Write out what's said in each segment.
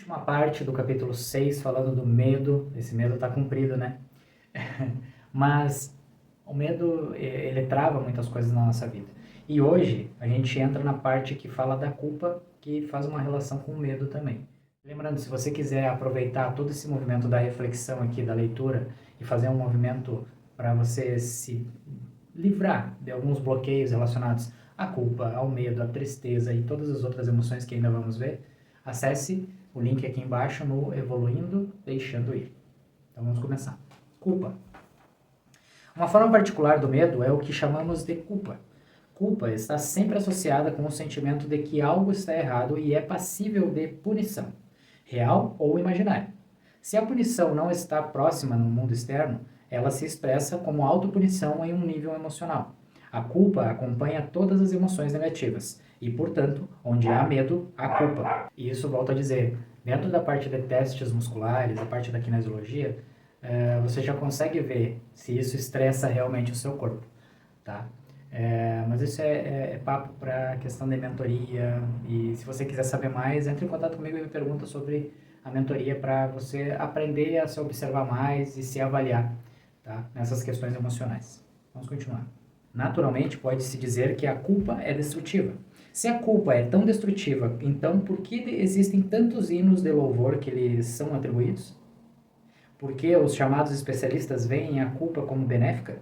Última parte do capítulo 6 falando do medo. Esse medo está cumprido, né? Mas o medo, ele trava muitas coisas na nossa vida. E hoje a gente entra na parte que fala da culpa, que faz uma relação com o medo também. Lembrando, se você quiser aproveitar todo esse movimento da reflexão aqui, da leitura, e fazer um movimento para você se livrar de alguns bloqueios relacionados à culpa, ao medo, à tristeza e todas as outras emoções que ainda vamos ver, acesse o link aqui embaixo no Evoluindo Deixando Ir. Então vamos começar. Culpa. Uma forma particular do medo é o que chamamos de culpa. Culpa está sempre associada com o sentimento de que algo está errado e é passível de punição, real ou imaginária. Se a punição não está próxima no mundo externo, ela se expressa como autopunição em um nível emocional. A culpa acompanha todas as emoções negativas e, portanto, onde há medo, há culpa. E isso volto a dizer, dentro da parte de testes musculares, a parte da kinesiologia, você já consegue ver se isso estressa realmente o seu corpo, tá? Mas isso é papo para questão de mentoria, e se você quiser saber mais, entre em contato comigo e me pergunta sobre a mentoria para você aprender a se observar mais e se avaliar, tá? Nessas questões emocionais. Vamos continuar. Naturalmente, pode-se dizer que a culpa é destrutiva. Se a culpa é tão destrutiva, então por que existem tantos hinos de louvor que lhes são atribuídos? Por que os chamados especialistas veem a culpa como benéfica?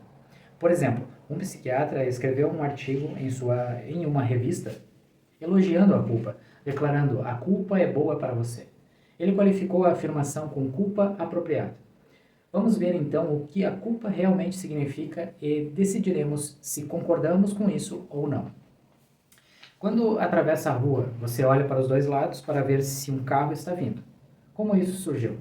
Por exemplo, um psiquiatra escreveu um artigo em uma revista elogiando a culpa, declarando: a culpa é boa para você. Ele qualificou a afirmação com culpa apropriada. Vamos ver então o que a culpa realmente significa e decidiremos se concordamos com isso ou não. Quando atravessa a rua, você olha para os dois lados para ver se um carro está vindo. Como isso surgiu?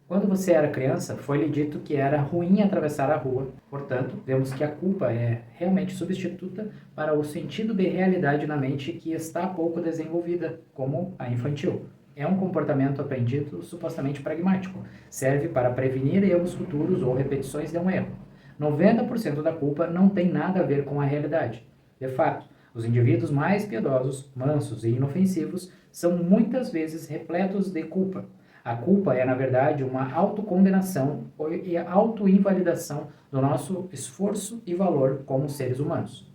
Quando você era criança, foi-lhe dito que era ruim atravessar a rua. Portanto, vemos que a culpa é realmente substituta para o sentido de realidade na mente que está pouco desenvolvida, como a infantil. É um comportamento aprendido supostamente pragmático. Serve para prevenir erros futuros ou repetições de um erro. 90% da culpa não tem nada a ver com a realidade. De fato, os indivíduos mais piedosos, mansos e inofensivos são muitas vezes repletos de culpa. A culpa é, na verdade, uma autocondenação e autoinvalidação do nosso esforço e valor como seres humanos.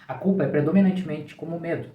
A culpa é predominantemente como medo,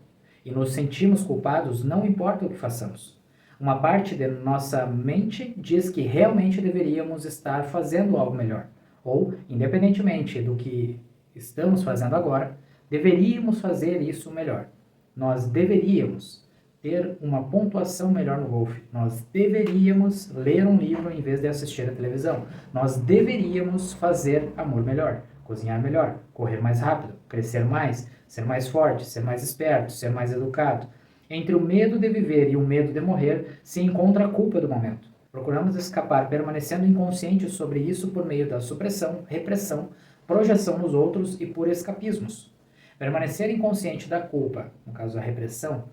e nos sentimos culpados não importa o que façamos. Uma parte de nossa mente diz que realmente deveríamos estar fazendo algo melhor, ou, independentemente do que estamos fazendo agora, deveríamos fazer isso melhor. Nós deveríamos ter uma pontuação melhor no golfe. Nós deveríamos ler um livro em vez de assistir a televisão. Nós deveríamos fazer amor melhor, cozinhar melhor, correr mais rápido, crescer mais, ser mais forte, ser mais esperto, ser mais educado. Entre o medo de viver e o medo de morrer se encontra a culpa do momento. Procuramos escapar permanecendo inconscientes sobre isso por meio da supressão, repressão, projeção nos outros e por escapismos. Permanecer inconsciente da culpa, no caso a repressão,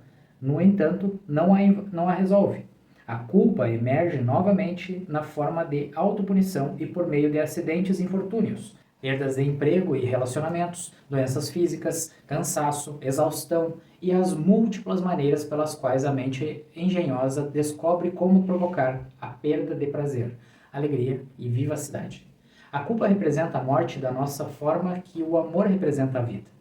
no entanto, não a resolve. A culpa emerge novamente na forma de autopunição e por meio de acidentes e infortúnios, perdas de emprego e relacionamentos, doenças físicas, cansaço, exaustão e as múltiplas maneiras pelas quais a mente engenhosa descobre como provocar a perda de prazer, alegria e vivacidade. A culpa representa a morte da nossa forma que o amor representa a vida.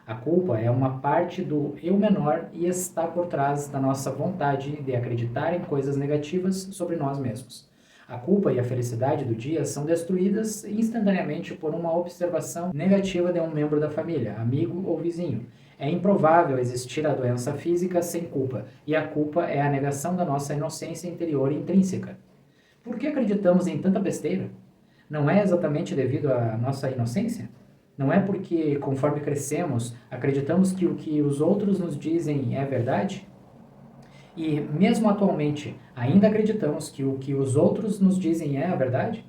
A culpa é uma parte do eu menor e está por trás da nossa vontade de acreditar em coisas negativas sobre nós mesmos. A culpa e a felicidade do dia são destruídas instantaneamente por uma observação negativa de um membro da família, amigo ou vizinho. É improvável existir a doença física sem culpa, e a culpa é a negação da nossa inocência interior intrínseca. Por que acreditamos em tanta besteira? Não é exatamente devido à nossa inocência? Não é porque, conforme crescemos, acreditamos que o que os outros nos dizem é verdade? E, mesmo atualmente, ainda acreditamos que o que os outros nos dizem é a verdade?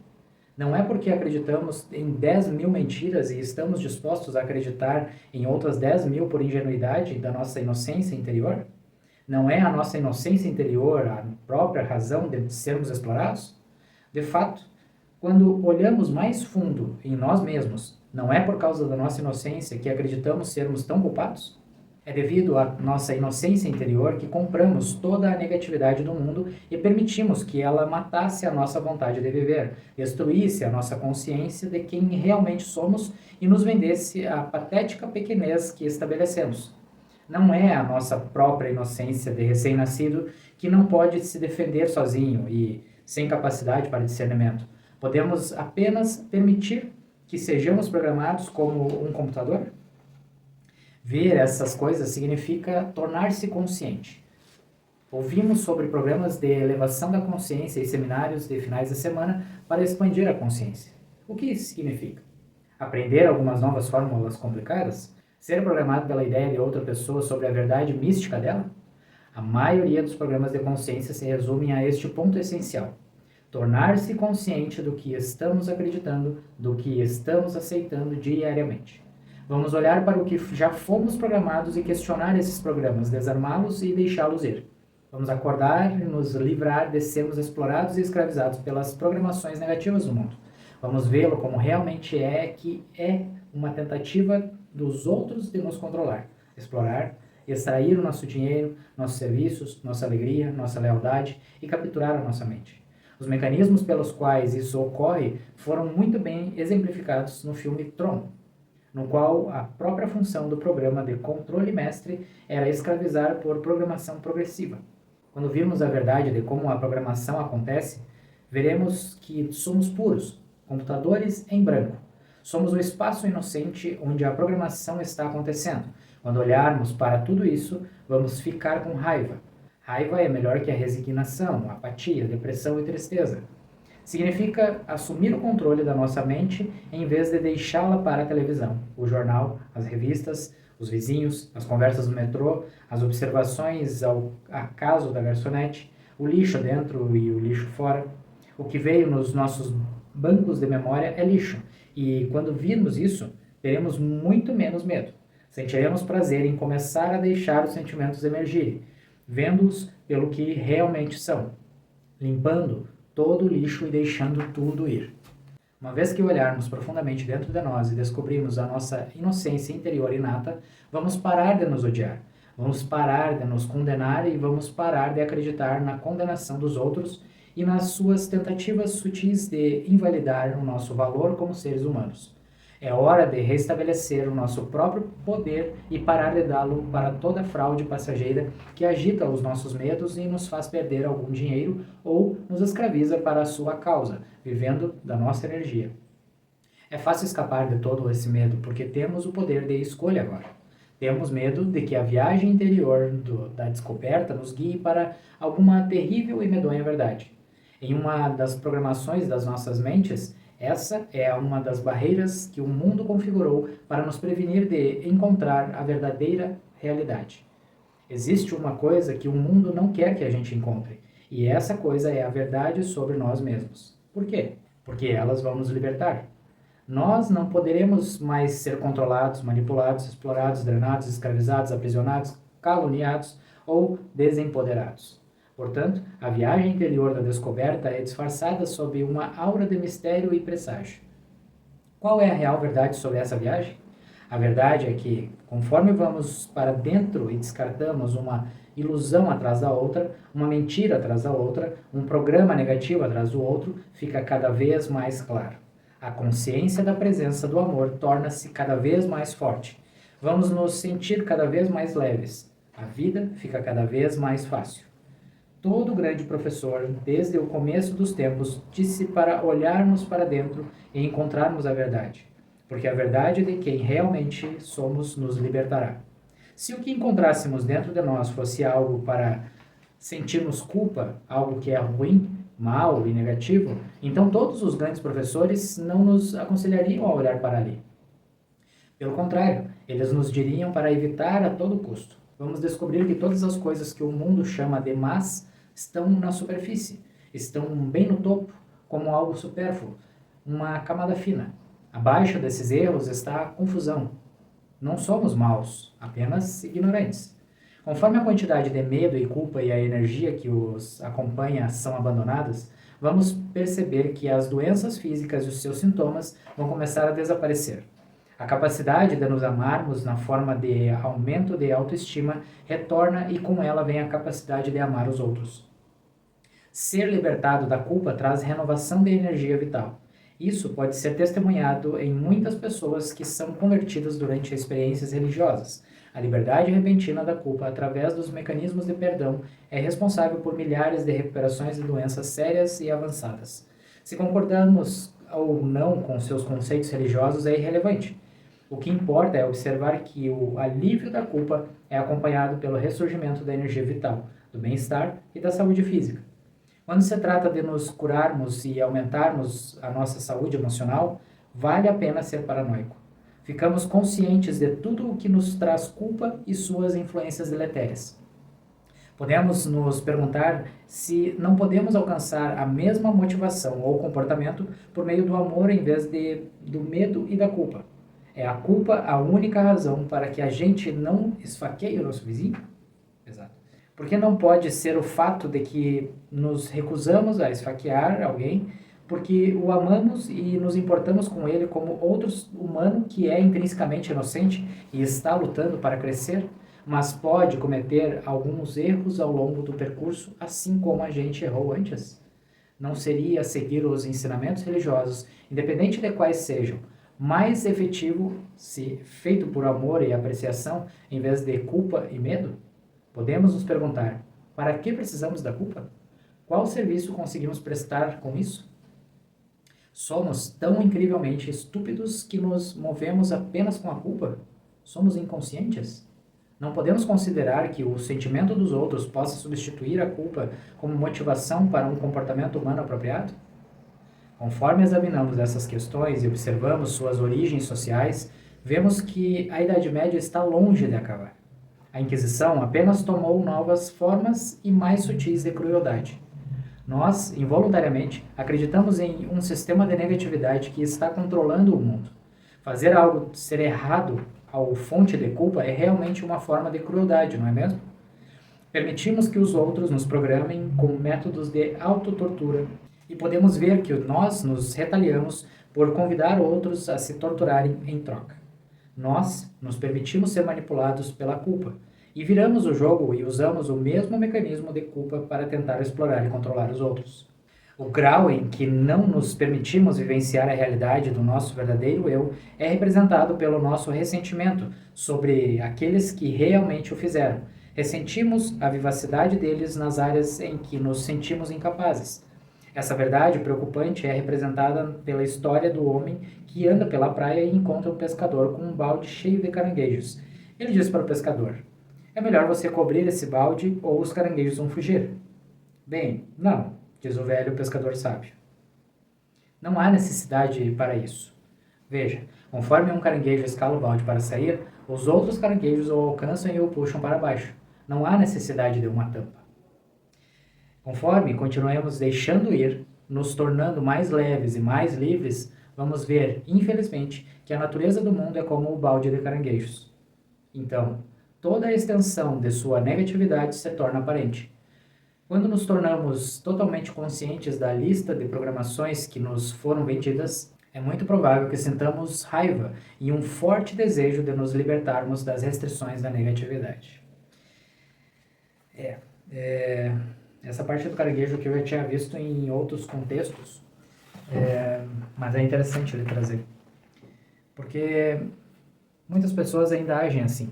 Não é porque acreditamos em 10 mil mentiras e estamos dispostos a acreditar em outras 10 mil por ingenuidade da nossa inocência interior? Não é a nossa inocência interior a própria razão de sermos explorados? De fato, quando olhamos mais fundo em nós mesmos, não é por causa da nossa inocência que acreditamos sermos tão culpados? É devido à nossa inocência interior que compramos toda a negatividade do mundo e permitimos que ela matasse a nossa vontade de viver, destruísse a nossa consciência de quem realmente somos e nos vendesse a patética pequenez que estabelecemos. Não é a nossa própria inocência de recém-nascido que não pode se defender sozinho e sem capacidade para discernimento. Podemos apenas permitir que sejamos programados como um computador? Ver essas coisas significa tornar-se consciente. Ouvimos sobre programas de elevação da consciência e seminários de finais de semana para expandir a consciência. O que isso significa? Aprender algumas novas fórmulas complicadas? Ser programado pela ideia de outra pessoa sobre a verdade mística dela? A maioria dos programas de consciência se resumem a este ponto essencial: tornar-se consciente do que estamos acreditando, do que estamos aceitando diariamente. Vamos olhar para o que já fomos programados e questionar esses programas, desarmá-los e deixá-los ir. Vamos acordar e nos livrar de sermos explorados e escravizados pelas programações negativas do mundo. Vamos vê-lo como realmente é, que é uma tentativa dos outros de nos controlar, explorar, extrair o nosso dinheiro, nossos serviços, nossa alegria, nossa lealdade e capturar a nossa mente. Os mecanismos pelos quais isso ocorre foram muito bem exemplificados no filme Tron, no qual a própria função do programa de controle mestre era escravizar por programação progressiva. Quando virmos a verdade de como a programação acontece, veremos que somos puros, computadores em branco. Somos o espaço inocente onde a programação está acontecendo. Quando olharmos para tudo isso, vamos ficar com raiva. Raiva é melhor que a resignação, apatia, depressão e tristeza. Significa assumir o controle da nossa mente em vez de deixá-la para a televisão, o jornal, as revistas, os vizinhos, as conversas no metrô, as observações ao acaso da garçonete, o lixo dentro e o lixo fora. O que veio nos nossos bancos de memória é lixo, e quando virmos isso, teremos muito menos medo. Sentiremos prazer em começar a deixar os sentimentos emergirem, vendo-os pelo que realmente são, limpando todo o lixo e deixando tudo ir. Uma vez que olharmos profundamente dentro de nós e descobrirmos a nossa inocência interior inata, vamos parar de nos odiar, vamos parar de nos condenar e vamos parar de acreditar na condenação dos outros e nas suas tentativas sutis de invalidar o nosso valor como seres humanos. É hora de restabelecer o nosso próprio poder e parar de dá-lo para toda fraude passageira que agita os nossos medos e nos faz perder algum dinheiro ou nos escraviza para a sua causa, vivendo da nossa energia. É fácil escapar de todo esse medo porque temos o poder de escolha agora. Temos medo de que a viagem interior da descoberta nos guie para alguma terrível e medonha verdade. Em uma das programações das nossas mentes, essa é uma das barreiras que o mundo configurou para nos prevenir de encontrar a verdadeira realidade. Existe uma coisa que o mundo não quer que a gente encontre, e essa coisa é a verdade sobre nós mesmos. Por quê? Porque elas vão nos libertar. Nós não poderemos mais ser controlados, manipulados, explorados, drenados, escravizados, aprisionados, caluniados ou desempoderados. Portanto, a viagem interior da descoberta é disfarçada sob uma aura de mistério e presságio. Qual é a real verdade sobre essa viagem? A verdade é que, conforme vamos para dentro e descartamos uma ilusão atrás da outra, uma mentira atrás da outra, um programa negativo atrás do outro, fica cada vez mais claro. A consciência da presença do amor torna-se cada vez mais forte. Vamos nos sentir cada vez mais leves. A vida fica cada vez mais fácil. Todo grande professor, desde o começo dos tempos, disse para olharmos para dentro e encontrarmos a verdade, porque a verdade de quem realmente somos nos libertará. Se o que encontrássemos dentro de nós fosse algo para sentirmos culpa, algo que é ruim, mal e negativo, então todos os grandes professores não nos aconselhariam a olhar para ali. Pelo contrário, eles nos diriam para evitar a todo custo. Vamos descobrir que todas as coisas que o mundo chama de más estão na superfície, estão bem no topo, como algo supérfluo, uma camada fina. Abaixo desses erros está a confusão. Não somos maus, apenas ignorantes. Conforme a quantidade de medo e culpa e a energia que os acompanha são abandonadas, vamos perceber que as doenças físicas e os seus sintomas vão começar a desaparecer. A capacidade de nos amarmos na forma de aumento de autoestima retorna e com ela vem a capacidade de amar os outros. Ser libertado da culpa traz renovação de energia vital. Isso pode ser testemunhado em muitas pessoas que são convertidas durante experiências religiosas. A liberdade repentina da culpa através dos mecanismos de perdão é responsável por milhares de recuperações de doenças sérias e avançadas. Se concordamos ou não com seus conceitos religiosos é irrelevante. O que importa é observar que o alívio da culpa é acompanhado pelo ressurgimento da energia vital, do bem-estar e da saúde física. Quando se trata de nos curarmos e aumentarmos a nossa saúde emocional, vale a pena ser paranoico. Ficamos conscientes de tudo o que nos traz culpa e suas influências deletérias. Podemos nos perguntar se não podemos alcançar a mesma motivação ou comportamento por meio do amor em vez do medo e da culpa. É a culpa a única razão para que a gente não esfaqueie o nosso vizinho? Exato. Porque não pode ser o fato de que nos recusamos a esfaquear alguém porque o amamos e nos importamos com ele como outro humano que é intrinsecamente inocente e está lutando para crescer, mas pode cometer alguns erros ao longo do percurso, assim como a gente errou antes? Não seria seguir os ensinamentos religiosos, independente de quais sejam, mais efetivo se feito por amor e apreciação em vez de culpa e medo? Podemos nos perguntar, para que precisamos da culpa? Qual serviço conseguimos prestar com isso? Somos tão incrivelmente estúpidos que nos movemos apenas com a culpa? Somos inconscientes? Não podemos considerar que o sentimento dos outros possa substituir a culpa como motivação para um comportamento humano apropriado? Conforme examinamos essas questões e observamos suas origens sociais, vemos que a Idade Média está longe de acabar. A Inquisição apenas tomou novas formas e mais sutis de crueldade. Nós, involuntariamente, acreditamos em um sistema de negatividade que está controlando o mundo. Fazer algo ser errado ao fonte de culpa é realmente uma forma de crueldade, não é mesmo? Permitimos que os outros nos programem com métodos de autotortura e podemos ver que nós nos retaliamos por convidar outros a se torturarem em troca. Nós nos permitimos ser manipulados pela culpa e viramos o jogo e usamos o mesmo mecanismo de culpa para tentar explorar e controlar os outros. O grau em que não nos permitimos vivenciar a realidade do nosso verdadeiro eu é representado pelo nosso ressentimento sobre aqueles que realmente o fizeram. Ressentimos a vivacidade deles nas áreas em que nos sentimos incapazes. Essa verdade preocupante é representada pela história do homem que anda pela praia e encontra um pescador com um balde cheio de caranguejos. Ele diz para o pescador: "É melhor você cobrir esse balde ou os caranguejos vão fugir." "Bem, não", diz o velho pescador sábio. "Não há necessidade para isso. Veja, conforme um caranguejo escala o balde para sair, os outros caranguejos o alcançam e o puxam para baixo. Não há necessidade de uma tampa." Conforme continuemos deixando ir, nos tornando mais leves e mais livres, vamos ver, infelizmente, que a natureza do mundo é como o balde de caranguejos. Então, toda a extensão de sua negatividade se torna aparente. Quando nos tornamos totalmente conscientes da lista de programações que nos foram vendidas, é muito provável que sintamos raiva e um forte desejo de nos libertarmos das restrições da negatividade. Essa parte do caranguejo que eu já tinha visto em outros contextos, mas é interessante ele trazer. Porque muitas pessoas ainda agem assim.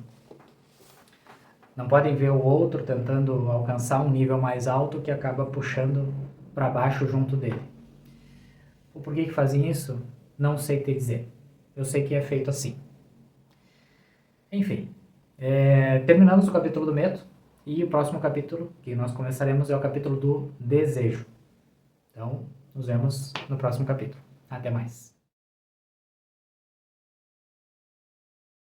Não podem ver o outro tentando alcançar um nível mais alto que acaba puxando para baixo junto dele. O porquê que fazem isso, não sei te dizer. Eu sei que é feito assim. Enfim, terminamos o capítulo do medo. E o próximo capítulo que nós começaremos é o capítulo do desejo. Então, nos vemos no próximo capítulo. Até mais.